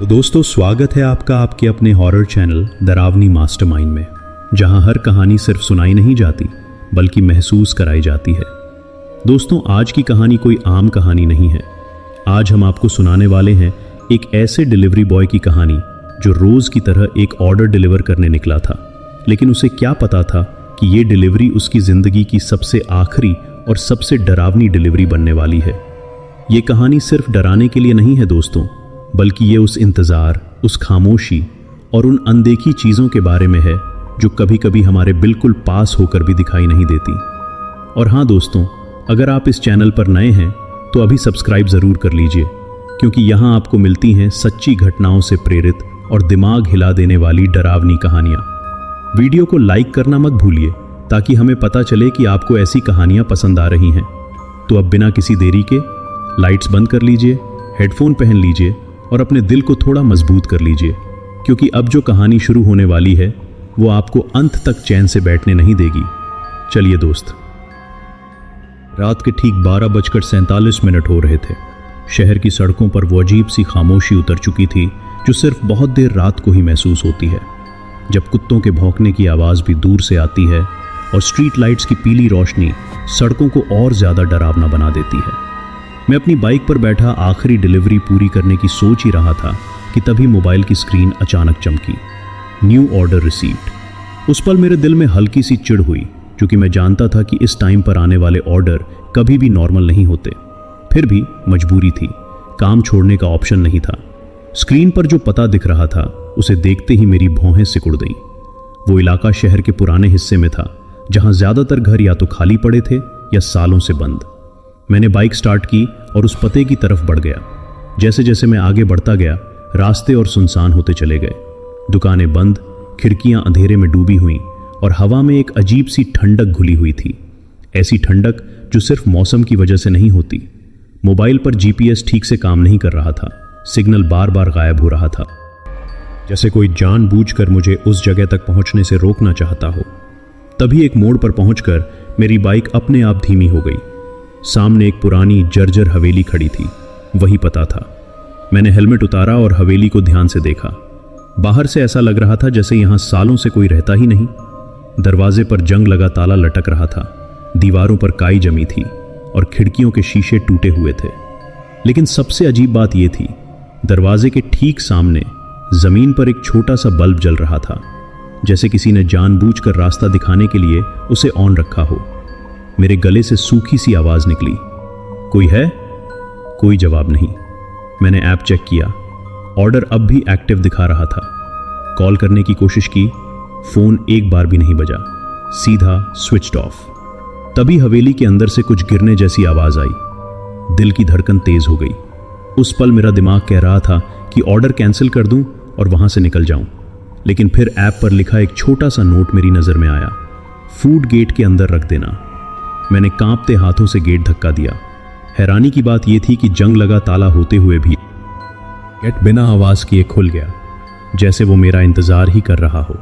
तो दोस्तों, स्वागत है आपका आपके अपने हॉरर चैनल डरावनी मास्टरमाइंड में, जहां हर कहानी सिर्फ सुनाई नहीं जाती बल्कि महसूस कराई जाती है। दोस्तों, आज की कहानी कोई आम कहानी नहीं है। आज हम आपको सुनाने वाले हैं एक ऐसे डिलीवरी बॉय की कहानी जो रोज की तरह एक ऑर्डर डिलीवर करने निकला था, लेकिन उसे क्या पता था कि ये डिलीवरी उसकी जिंदगी की सबसे आखिरी और सबसे डरावनी डिलीवरी बनने वाली है। ये कहानी सिर्फ डराने के लिए नहीं है दोस्तों, बल्कि ये उस इंतज़ार, उस खामोशी और उन अनदेखी चीज़ों के बारे में है जो कभी कभी हमारे बिल्कुल पास होकर भी दिखाई नहीं देती। और हाँ दोस्तों, अगर आप इस चैनल पर नए हैं तो अभी सब्सक्राइब ज़रूर कर लीजिए, क्योंकि यहाँ आपको मिलती हैं सच्ची घटनाओं से प्रेरित और दिमाग हिला देने वाली डरावनी कहानियाँ। वीडियो को लाइक करना मत भूलिए ताकि हमें पता चले कि आपको ऐसी कहानियाँ पसंद आ रही हैं। तो अब बिना किसी देरी के लाइट्स बंद कर लीजिए, हेडफोन पहन लीजिए और अपने दिल को थोड़ा मजबूत कर लीजिए, क्योंकि अब जो कहानी शुरू होने वाली है वो आपको अंत तक चैन से बैठने नहीं देगी। चलिए दोस्त। रात के ठीक 12:47 हो रहे थे। शहर की सड़कों पर वो अजीब सी खामोशी उतर चुकी थी जो सिर्फ बहुत देर रात को ही महसूस होती है, जब कुत्तों के भौंकने की आवाज़ भी दूर से आती है और स्ट्रीट लाइट्स की पीली रोशनी सड़कों को और ज़्यादा डरावना बना देती है। मैं अपनी बाइक पर बैठा आखिरी डिलीवरी पूरी करने की सोच ही रहा था कि तभी मोबाइल की स्क्रीन अचानक चमकी। New order received. उस पल मेरे दिल में हल्की सी चिढ़ हुई, क्योंकि मैं जानता था कि इस टाइम पर आने वाले ऑर्डर कभी भी नॉर्मल नहीं होते। फिर भी मजबूरी थी, काम छोड़ने का ऑप्शन नहीं था। स्क्रीन पर जो पता दिख रहा था उसे देखते ही मेरी भौहें सिकुड़ गईं। वो इलाका शहर के पुराने हिस्से में था, जहां ज्यादातर घर या तो खाली पड़े थे या सालों से बंद। मैंने बाइक स्टार्ट की और उस पते की तरफ बढ़ गया। जैसे जैसे मैं आगे बढ़ता गया, रास्ते और सुनसान होते चले गए। दुकानें बंद, खिड़कियां अंधेरे में डूबी हुईं और हवा में एक अजीब सी ठंडक घुली हुई थी। ऐसी ठंडक जो सिर्फ मौसम की वजह से नहीं होती। मोबाइल पर जीपीएस ठीक से काम नहीं कर रहा था, सिग्नल बार बार गायब हो रहा था, जैसे कोई जानबूझकर मुझे उस जगह तक पहुंचने से रोकना चाहता हो। तभी एक मोड़ पर पहुंचकर मेरी बाइक अपने आप धीमी हो गई। सामने एक पुरानी जर्जर हवेली खड़ी थी, वही पता था। मैंने हेलमेट उतारा और हवेली को ध्यान से देखा। बाहर से ऐसा लग रहा था जैसे यहां सालों से कोई रहता ही नहीं। दरवाजे पर जंग लगा ताला लटक रहा था, दीवारों पर काई जमी थी और खिड़कियों के शीशे टूटे हुए थे। लेकिन सबसे अजीब बात यह थी, दरवाजे के ठीक सामने जमीन पर एक छोटा सा बल्ब जल रहा था, जैसे किसी ने जानबूझकर रास्ता दिखाने के लिए उसे ऑन रखा हो। मेरे गले से सूखी सी आवाज निकली, कोई है? कोई जवाब नहीं। मैंने ऐप चेक किया, ऑर्डर अब भी एक्टिव दिखा रहा था। कॉल करने की कोशिश की, फोन एक बार भी नहीं बजा, सीधा स्विच्ड ऑफ। तभी हवेली के अंदर से कुछ गिरने जैसी आवाज आई। दिल की धड़कन तेज हो गई। उस पल मेरा दिमाग कह रहा था कि ऑर्डर कैंसिल कर दूं और वहां से निकल जाऊं, लेकिन फिर ऐप पर लिखा एक छोटा सा नोट मेरी नजर में आया, फूड गेट के अंदर रख देना। मैंने कांपते हाथों से गेट धक्का दिया। हैरानी की बात यह थी कि जंग लगा ताला होते हुए भी गेट बिना आवाज किए खुल गया, जैसे वो मेरा इंतजार ही कर रहा हो।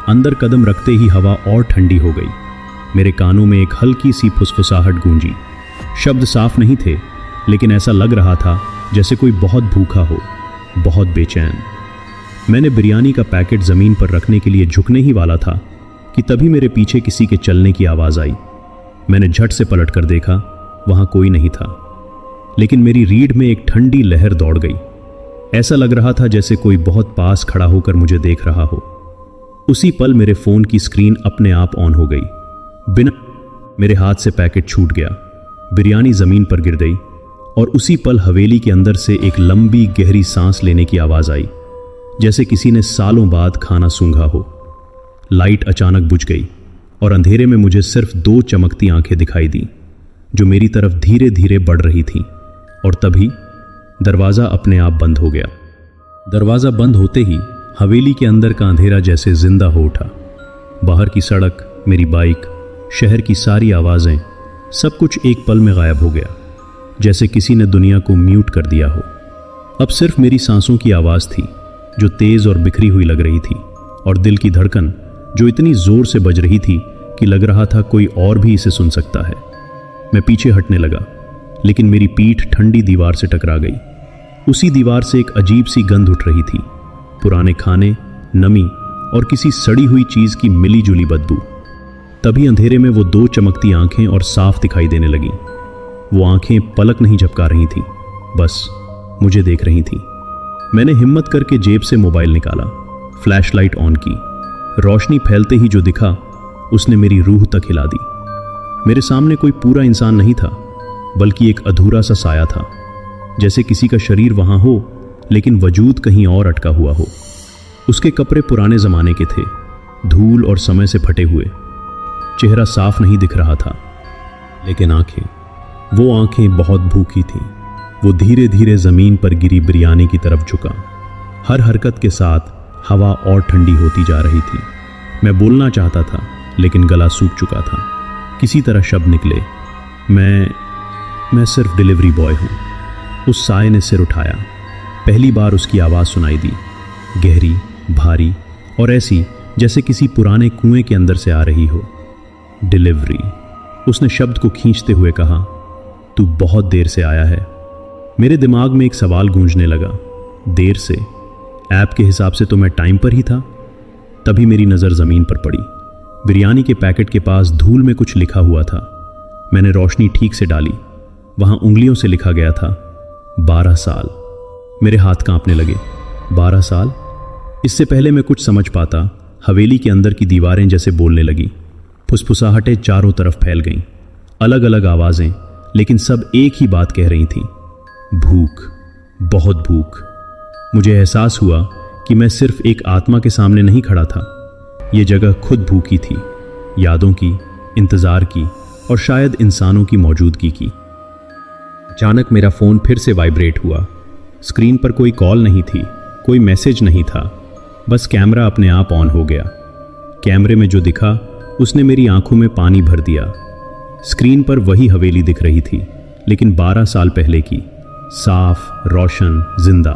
अंदर कदम रखते ही हवा और ठंडी हो गई। मेरे कानों में एक हल्की सी फुसफुसाहट गूंजी। शब्द साफ नहीं थे, लेकिन ऐसा लग रहा था जैसे कोई बहुत भूखा हो, बहुत बेचैन। मैंने बिरयानी का पैकेट जमीन पर रखने के लिए झुकने ही वाला था कि तभी मेरे पीछे किसी के चलने की आवाज आई। मैंने झट से पलट कर देखा, वहां कोई नहीं था, लेकिन मेरी रीढ़ में एक ठंडी लहर दौड़ गई। ऐसा लग रहा था जैसे कोई बहुत पास खड़ा होकर मुझे देख रहा हो। उसी पल मेरे फोन की स्क्रीन अपने आप ऑन हो गई। बिना मेरे हाथ से पैकेट छूट गया, बिरयानी जमीन पर गिर गई और उसी पल हवेली के अंदर से एक लंबी गहरी सांस लेने की आवाज आई, जैसे किसी ने सालों बाद खाना सूंघा हो। लाइट अचानक बुझ गई और अंधेरे में मुझे सिर्फ 2 चमकती आंखें दिखाई दी, जो मेरी तरफ धीरे धीरे बढ़ रही थीं। और तभी दरवाज़ा अपने आप बंद हो गया। दरवाज़ा बंद होते ही हवेली के अंदर का अंधेरा जैसे जिंदा हो उठा। बाहर की सड़क, मेरी बाइक, शहर की सारी आवाज़ें, सब कुछ एक पल में गायब हो गया, जैसे किसी ने दुनिया को म्यूट कर दिया हो। अब सिर्फ मेरी सांसों की आवाज़ थी, जो तेज़ और बिखरी हुई लग रही थी, और दिल की धड़कन जो इतनी ज़ोर से बज रही थी कि लग रहा था कोई और भी इसे सुन सकता है। मैं पीछे हटने लगा, लेकिन मेरी पीठ ठंडी दीवार से टकरा गई। उसी दीवार से एक अजीब सी गंध उठ रही थी, पुराने खाने, नमी और किसी सड़ी हुई चीज की मिली जुली बदबू। तभी अंधेरे में वो दो चमकती आंखें और साफ दिखाई देने लगीं। वो आंखें पलक नहीं झपका रही थीं, बस मुझे देख रही थीं। मैंने हिम्मत करके जेब से मोबाइल निकाला, फ्लैशलाइट ऑन की। रोशनी फैलते ही जो दिखा उसने मेरी रूह तक हिला दी। मेरे सामने कोई पूरा इंसान नहीं था, बल्कि एक अधूरा सा साया था, जैसे किसी का शरीर वहां हो लेकिन वजूद कहीं और अटका हुआ हो। उसके कपड़े पुराने जमाने के थे, धूल और समय से फटे हुए। चेहरा साफ नहीं दिख रहा था, लेकिन वो आंखें बहुत भूखी थीं। वो धीरे धीरे जमीन पर गिरी बिरयानी की तरफ झुका। हर हरकत के साथ हवा और ठंडी होती जा रही थी। मैं बोलना चाहता था, लेकिन गला सूख चुका था। किसी तरह शब्द निकले, मैं सिर्फ डिलीवरी बॉय हूं। उस साये ने सिर उठाया। पहली बार उसकी आवाज सुनाई दी, गहरी, भारी और ऐसी जैसे किसी पुराने कुएं के अंदर से आ रही हो। डिलीवरी, उसने शब्द को खींचते हुए कहा। तू बहुत देर से आया है। मेरे दिमाग में एक सवाल गूंजने लगा। देर से? ऐप के हिसाब से तो मैं टाइम पर ही था। तभी मेरी नज़र ज़मीन पर पड़ी। बिरयानी के पैकेट के पास धूल में कुछ लिखा हुआ था। मैंने रोशनी ठीक से डाली। वहां उंगलियों से लिखा गया था 12 साल। मेरे हाथ कांपने लगे। 12 साल? इससे पहले मैं कुछ समझ पाता, हवेली के अंदर की दीवारें जैसे बोलने लगी। फुसफुसाहटें चारों तरफ फैल गईं। अलग अलग आवाज़ें, लेकिन सब एक ही बात कह रही थीं, भूख, बहुत भूख। मुझे एहसास हुआ कि मैं सिर्फ एक आत्मा के सामने नहीं खड़ा था। ये जगह खुद भूखी थी, यादों की, इंतज़ार की और शायद इंसानों की मौजूदगी की। अचानक मेरा फ़ोन फिर से वाइब्रेट हुआ। स्क्रीन पर कोई कॉल नहीं थी, कोई मैसेज नहीं था, बस कैमरा अपने आप ऑन हो गया। कैमरे में जो दिखा उसने मेरी आंखों में पानी भर दिया। स्क्रीन पर वही हवेली दिख रही थी, लेकिन 12 साल पहले की, साफ, रोशन, जिंदा।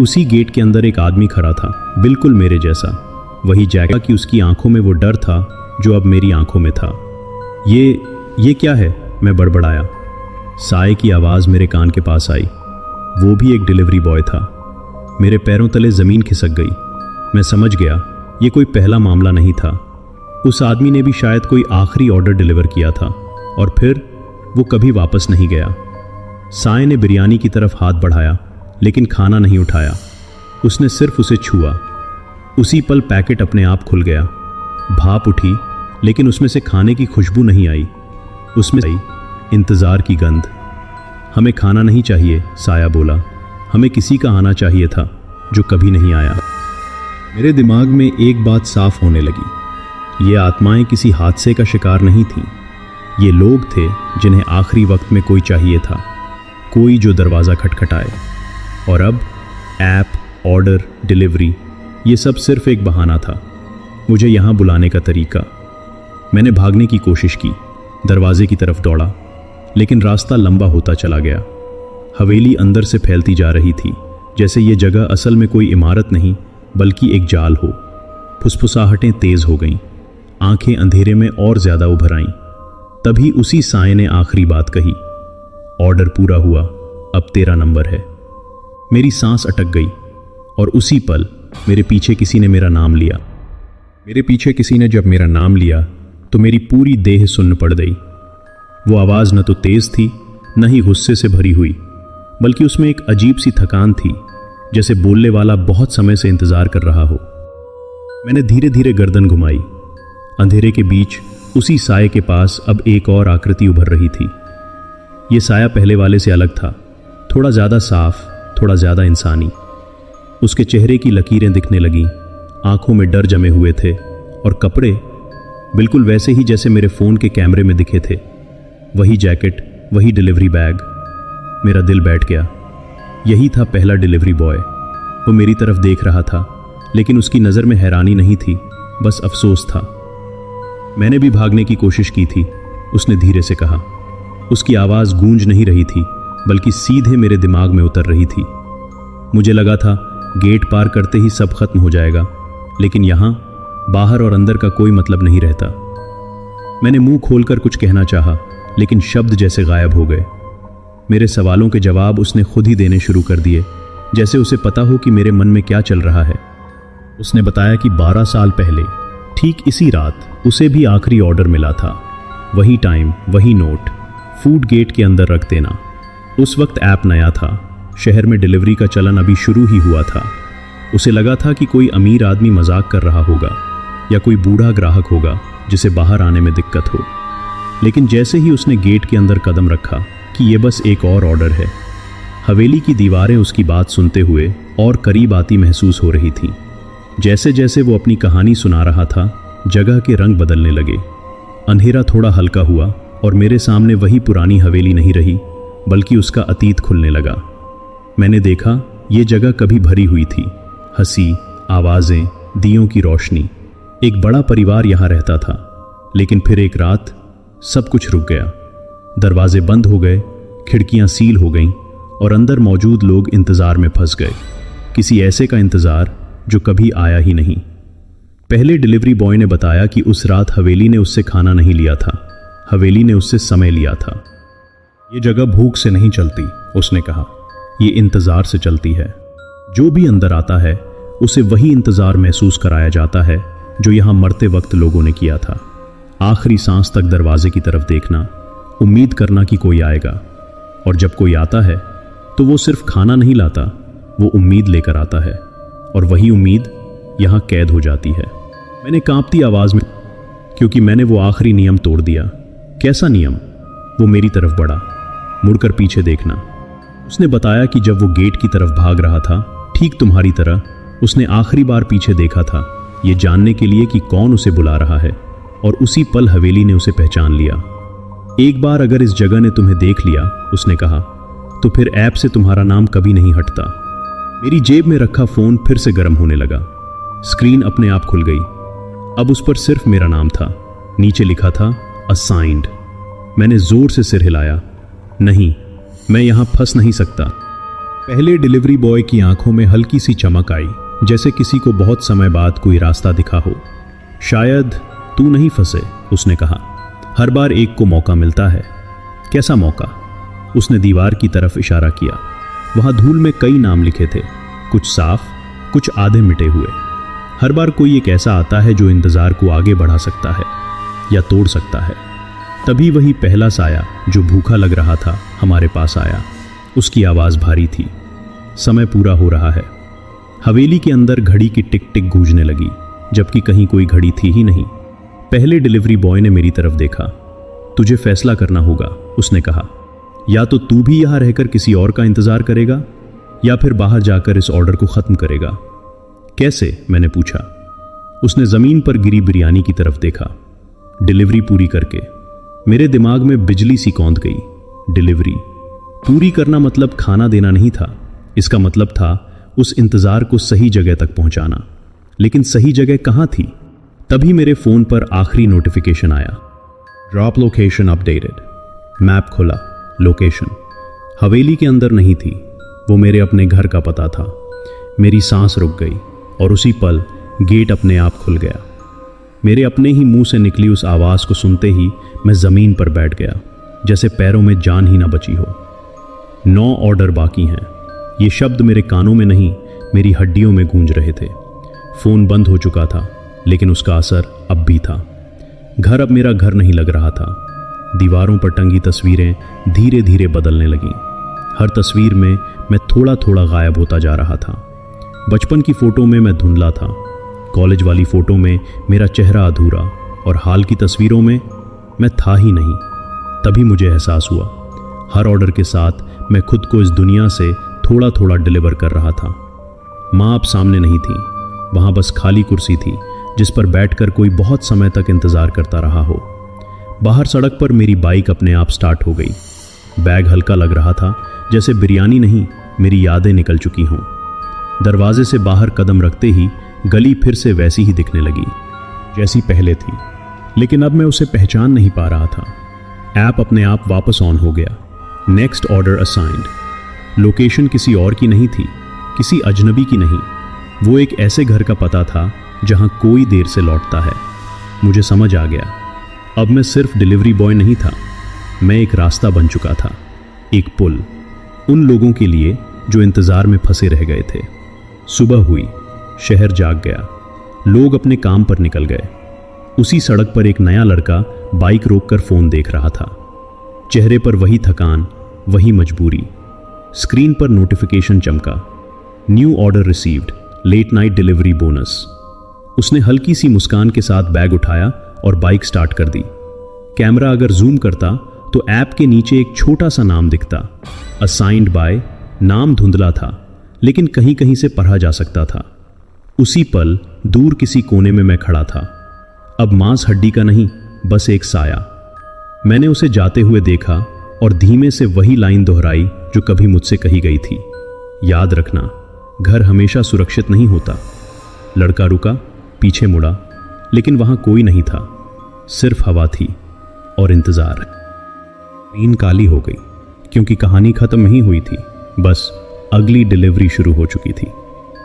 उसी गेट के अंदर एक आदमी खड़ा था, बिल्कुल मेरे जैसा। वही जैकेट कि उसकी आंखों में वो डर था जो अब मेरी आंखों में था। ये क्या है? मैं बड़बड़ाया। साए की आवाज़ मेरे कान के पास आई। वो भी एक डिलीवरी बॉय था। मेरे पैरों तले ज़मीन खिसक गई। मैं समझ गया ये कोई पहला मामला नहीं था। उस आदमी ने भी शायद कोई आखिरी ऑर्डर डिलीवर किया था और फिर वो कभी वापस नहीं गया। साए ने बिरयानी की तरफ हाथ बढ़ाया, लेकिन खाना नहीं उठाया। उसने सिर्फ उसे छुआ। उसी पल पैकेट अपने आप खुल गया। भाप उठी, लेकिन उसमें से खाने की खुशबू नहीं आई। उसमें आई इंतज़ार की गंध। हमें खाना नहीं चाहिए, साया बोला। हमें किसी का आना चाहिए था जो कभी नहीं आया। मेरे दिमाग में एक बात साफ होने लगी। ये आत्माएं किसी हादसे का शिकार नहीं थीं। ये लोग थे जिन्हें आखिरी वक्त में कोई चाहिए था, कोई जो दरवाज़ा खटखटाए। और अब ऐप, ऑर्डर, डिलीवरी, ये सब सिर्फ एक बहाना था मुझे यहाँ बुलाने का तरीका। मैंने भागने की कोशिश की, दरवाजे की तरफ दौड़ा, लेकिन रास्ता लंबा होता चला गया। हवेली अंदर से फैलती जा रही थी, जैसे ये जगह असल में कोई इमारत नहीं बल्कि एक जाल हो। फुसफुसाहटें तेज हो गईं, आंखें अंधेरे में और ज्यादा उभर आईं। तभी उसी साए ने आखिरी बात कही, ऑर्डर पूरा हुआ, अब तेरा नंबर है। मेरी सांस अटक गई और उसी पल मेरे पीछे किसी ने मेरा नाम लिया। मेरे पीछे किसी ने जब मेरा नाम लिया तो मेरी पूरी देह सुन्न पड़ गई। वो आवाज़ न तो तेज थी, न ही गुस्से से भरी हुई, बल्कि उसमें एक अजीब सी थकान थी, जैसे बोलने वाला बहुत समय से इंतजार कर रहा हो। मैंने धीरे धीरे गर्दन घुमाई। अंधेरे के बीच उसी साये के पास अब एक और आकृति उभर रही थी। ये साया पहले वाले से अलग था, थोड़ा ज़्यादा साफ, थोड़ा ज़्यादा इंसानी। उसके चेहरे की लकीरें दिखने लगीं, आंखों में डर जमे हुए थे और कपड़े बिल्कुल वैसे ही जैसे मेरे फ़ोन के कैमरे में दिखे थे। वही जैकेट, वही डिलीवरी बैग। मेरा दिल बैठ गया। यही था पहला डिलीवरी बॉय। वो मेरी तरफ देख रहा था, लेकिन उसकी नज़र में हैरानी नहीं थी, बस अफसोस था। मैंने भी भागने की कोशिश की थी, उसने धीरे से कहा। उसकी आवाज़ गूंज नहीं रही थी, बल्कि सीधे मेरे दिमाग में उतर रही थी। मुझे लगा था गेट पार करते ही सब खत्म हो जाएगा, लेकिन यहाँ बाहर और अंदर का कोई मतलब नहीं रहता। मैंने मुंह खोलकर कुछ कहना चाहा, लेकिन शब्द जैसे गायब हो गए। मेरे सवालों के जवाब उसने खुद ही देने शुरू कर दिए, जैसे उसे पता हो कि मेरे मन में क्या चल रहा है। उसने बताया कि 12 साल पहले ठीक इसी रात उसे भी आखिरी ऑर्डर मिला था। वही टाइम, वही नोट, फूड गेट के अंदर रख देना। उस वक्त ऐप नया था, शहर में डिलीवरी का चलन अभी शुरू ही हुआ था। उसे लगा था कि कोई अमीर आदमी मजाक कर रहा होगा या कोई बूढ़ा ग्राहक होगा जिसे बाहर आने में दिक्कत हो। लेकिन जैसे ही उसने गेट के अंदर कदम रखा कि ये बस एक और ऑर्डर है, हवेली की दीवारें उसकी बात सुनते हुए और करीब आती महसूस हो रही थीं। जैसे जैसे वो अपनी कहानी सुना रहा था, जगह के रंग बदलने लगे। अंधेरा थोड़ा हल्का हुआ और मेरे सामने वही पुरानी हवेली नहीं रही, बल्कि उसका अतीत खुलने लगा। मैंने देखा ये जगह कभी भरी हुई थी, हंसी, आवाज़ें, दियों की रोशनी। एक बड़ा परिवार यहाँ रहता था। लेकिन फिर एक रात सब कुछ रुक गया। दरवाजे बंद हो गए, खिड़कियाँ सील हो गईं और अंदर मौजूद लोग इंतज़ार में फंस गए। किसी ऐसे का इंतज़ार जो कभी आया ही नहीं। पहले डिलीवरी बॉय ने बताया कि उस रात हवेली ने उससे खाना नहीं लिया था, हवेली ने उससे समय लिया था। ये जगह भूख से नहीं चलती, उसने कहा, ये इंतज़ार से चलती है। जो भी अंदर आता है उसे वही इंतज़ार महसूस कराया जाता है जो यहाँ मरते वक्त लोगों ने किया था। आखिरी सांस तक दरवाजे की तरफ देखना, उम्मीद करना कि कोई आएगा, और जब कोई आता है तो वो सिर्फ खाना नहीं लाता, वो उम्मीद लेकर आता है, और वही उम्मीद यहाँ कैद हो जाती है। मैंने कांपती आवाज़ में, क्योंकि मैंने वो आखिरी नियम तोड़ दिया। कैसा नियम? वो मेरी तरफ बढ़ा, मुड़कर पीछे देखना। उसने बताया कि जब वो गेट की तरफ भाग रहा था, ठीक तुम्हारी तरह, उसने आखिरी बार पीछे देखा था, ये जानने के लिए कि कौन उसे बुला रहा है, और उसी पल हवेली ने उसे पहचान लिया। एक बार अगर इस जगह ने तुम्हें देख लिया, उसने कहा, तो फिर ऐप से तुम्हारा नाम कभी नहीं हटता। मेरी जेब में रखा फोन फिर से गर्म होने लगा। स्क्रीन अपने आप खुल गई। अब उस पर सिर्फ मेरा नाम था। नीचे लिखा था असाइंड। मैंने जोर से सिर हिलाया। नहीं, मैं यहां फंस नहीं सकता। पहले डिलीवरी बॉय की आंखों में हल्की सी चमक आई, जैसे किसी को बहुत समय बाद कोई रास्ता दिखा हो। शायद तू नहीं फंसे, उसने कहा। हर बार एक को मौका मिलता है। कैसा मौका? उसने दीवार की तरफ इशारा किया। वहां धूल में कई नाम लिखे थे, कुछ साफ, कुछ आधे मिटे हुए। हर बार कोई एक ऐसा आता है जो इंतजार को आगे बढ़ा सकता है या तोड़ सकता है। तभी वही पहला साया जो भूखा लग रहा था हमारे पास आया। उसकी आवाज भारी थी। समय पूरा हो रहा है। हवेली के अंदर घड़ी की टिक टिक गूंजने लगी, जबकि कहीं कोई घड़ी थी ही नहीं। पहले डिलीवरी बॉय ने मेरी तरफ देखा। तुझे फैसला करना होगा, उसने कहा। या तो तू भी यहां रहकर किसी और का इंतजार करेगा, या फिर बाहर जाकर इस ऑर्डर को खत्म करेगा। कैसे? मैंने पूछा। उसने जमीन पर गिरी बिरयानी की तरफ देखा। डिलीवरी पूरी करके। मेरे दिमाग में बिजली सी कौंध गई। डिलीवरी पूरी करना मतलब खाना देना नहीं था। इसका मतलब था उस इंतजार को सही जगह तक पहुंचाना। लेकिन सही जगह कहां थी? तभी मेरे फोन पर आखिरी नोटिफिकेशन आया। Drop location updated. मैप खोला। लोकेशन हवेली के अंदर नहीं थी, वो मेरे अपने घर का पता था। मेरी सांस रुक गई और उसी पल गेट अपने आप खुल गया। मेरे अपने ही मुंह से निकली उस आवाज़ को सुनते ही मैं ज़मीन पर बैठ गया, जैसे पैरों में जान ही ना बची हो। 9 ऑर्डर बाकी हैं। ये शब्द मेरे कानों में नहीं, मेरी हड्डियों में गूंज रहे थे। फ़ोन बंद हो चुका था, लेकिन उसका असर अब भी था। घर अब मेरा घर नहीं लग रहा था। दीवारों पर टंगी तस्वीरें धीरे धीरे बदलने लगीं। हर तस्वीर में मैं थोड़ा थोड़ा गायब होता जा रहा था। बचपन की फ़ोटो में मैं धुंधला था, कॉलेज वाली फ़ोटो में मेरा चेहरा अधूरा, और हाल की तस्वीरों में मैं था ही नहीं। तभी मुझे एहसास हुआ, हर ऑर्डर के साथ मैं खुद को इस दुनिया से थोड़ा थोड़ा डिलीवर कर रहा था। माँ अब सामने नहीं थी, वहाँ बस खाली कुर्सी थी जिस पर बैठकर कोई बहुत समय तक इंतज़ार करता रहा हो। बाहर सड़क पर मेरी बाइक अपने आप स्टार्ट हो गई। बैग हल्का लग रहा था, जैसे बिरयानी नहीं, मेरी यादें निकल चुकी हों। दरवाजे से बाहर कदम रखते ही गली फिर से वैसी ही दिखने लगी जैसी पहले थी, लेकिन अब मैं उसे पहचान नहीं पा रहा था। ऐप अपने आप वापस ऑन हो गया। Next order assigned. लोकेशन किसी और की नहीं थी, किसी अजनबी की नहीं। वो एक ऐसे घर का पता था जहां कोई देर से लौटता है। मुझे समझ आ गया, अब मैं सिर्फ डिलीवरी बॉय नहीं था, मैं एक रास्ता बन चुका था। एक पुल, उन लोगों के लिए जो इंतजार में फंसे रह गए थे। सुबह हुई, शहर जाग गया, लोग अपने काम पर निकल गए। उसी सड़क पर एक नया लड़का बाइक रोककर फोन देख रहा था। चेहरे पर वही थकान, वही मजबूरी। स्क्रीन पर नोटिफिकेशन चमका, new order received, late night delivery bonus. उसने हल्की सी मुस्कान के साथ बैग उठाया और बाइक स्टार्ट कर दी। कैमरा अगर जूम करता तो ऐप के नीचे एक छोटा सा नाम दिखता, असाइंड बाय। नाम धुंधला था, लेकिन कहीं कहीं से पढ़ा जा सकता था। उसी पल दूर किसी कोने में मैं खड़ा था, अब मांस हड्डी का नहीं, बस एक साया। मैंने उसे जाते हुए देखा और धीमे से वही लाइन दोहराई जो कभी मुझसे कही गई थी, याद रखना, घर हमेशा सुरक्षित नहीं होता। लड़का रुका, पीछे मुड़ा, लेकिन वहां कोई नहीं था, सिर्फ हवा थी और इंतजार। स्क्रीन काली हो गई क्योंकि कहानी खत्म नहीं हुई थी, बस अगली डिलीवरी शुरू हो चुकी थी।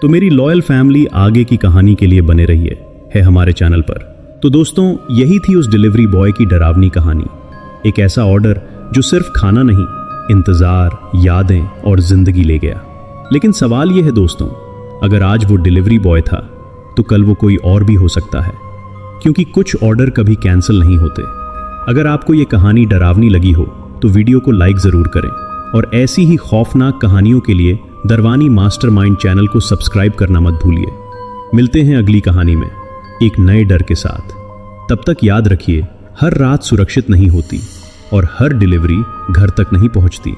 तो मेरी लॉयल फैमिली, आगे की कहानी के लिए बने रहिए है हमारे चैनल पर। तो दोस्तों, यही थी उस डिलीवरी बॉय की डरावनी कहानी। एक ऐसा ऑर्डर जो सिर्फ खाना नहीं, इंतजार, यादें और जिंदगी ले गया। लेकिन सवाल यह है दोस्तों, अगर आज वो डिलीवरी बॉय था तो कल वो कोई और भी हो सकता है, क्योंकि कुछ ऑर्डर कभी कैंसिल नहीं होते। अगर आपको ये कहानी डरावनी लगी हो तो वीडियो को लाइक ज़रूर करें और ऐसी ही खौफनाक कहानियों के लिए दरवानी मास्टरमाइंड चैनल को सब्सक्राइब करना मत भूलिए। मिलते हैं अगली कहानी में एक नए डर के साथ। तब तक याद रखिए, हर रात सुरक्षित नहीं होती और हर डिलीवरी घर तक नहीं पहुंचती।